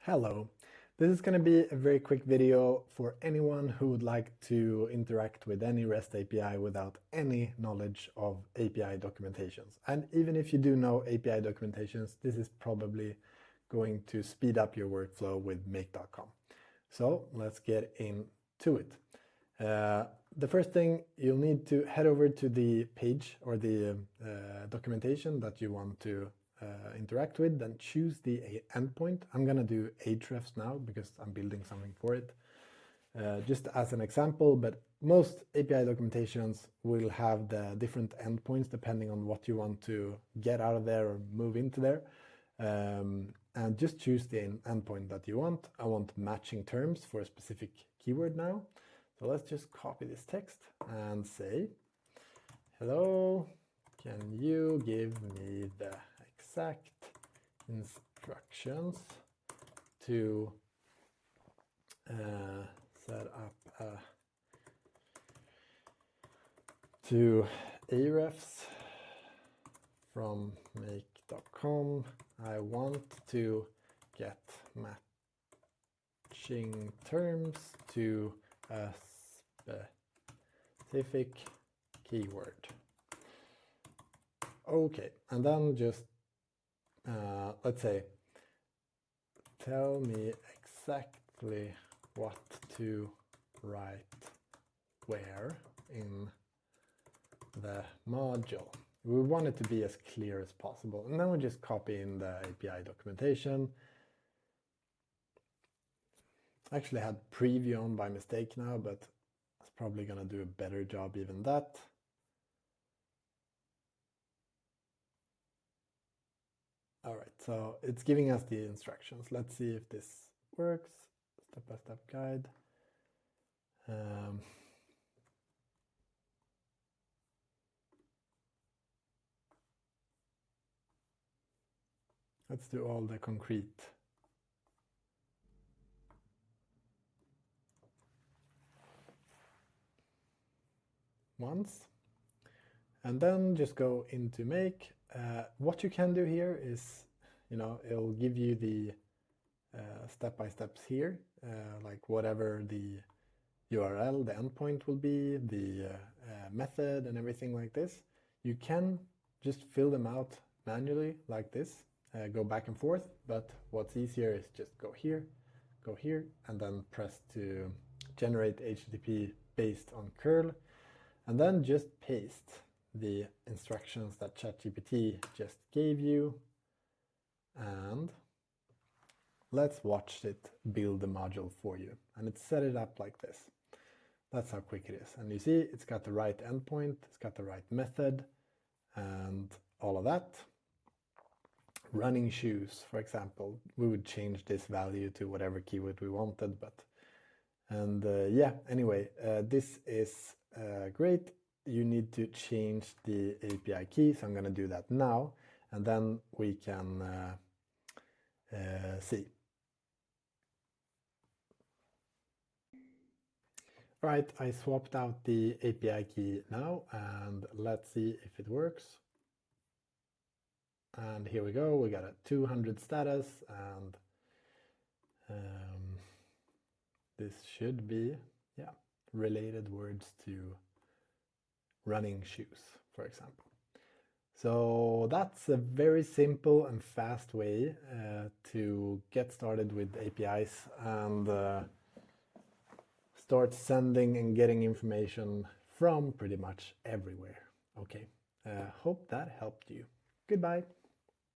Hello. This is going to be a very quick video for anyone who would like to interact with any REST API without any knowledge of API documentations. And even if you do know API documentations, this is probably going to speed up your workflow with make.com. So let's get into it. The first thing, you'll need to head over to the page or the documentation that you want to interact with, then choose the endpoint. I'm going to do Ahrefs now because I'm building something for it. Just as an example, but most API documentations will have the different endpoints depending on what you want to get out of there or move into there. And just choose the endpoint that you want. I want matching terms for a specific keyword now. So let's just copy this text and say, hello, can you give me the exact instructions to set up to Ahrefs from make.com. I want to get matching terms to a specific keyword. Okay, and then just let's say, tell me exactly what to write where in the module. We want it to be as clear as possible. And then we just copy in the API documentation. I actually had preview on by mistake now, but it's probably going to do a better job even that. All right, so it's giving us the instructions. Let's see if this works. Step-by-step guide. Let's do all the concrete. Once. And then just go into make. What you can do here is, it'll give you the step-by-steps here, like whatever the URL, the endpoint will be, the method and everything like this. You can just fill them out manually like this, go back and forth, but what's easier is just go here, and then press to generate HTTP based on curl, and then just paste the instructions that ChatGPT just gave you, and let's watch it build the module for you. And it's set it up like this. That's how quick it is. And you see it's got the right endpoint, it's got the right method, and all of that. Running shoes, for example, we would change this value to whatever keyword we wanted, anyway, this is great. You need to change the API key, so I'm going to do that now, and then we can see. All right, I swapped out the API key now, and let's see if it works. And here we go, we got a 200 status, and this should be, related words to running shoes, for example. So that's a very simple and fast way to get started with APIs and start sending and getting information from pretty much everywhere. Okay, hope that helped you. Goodbye.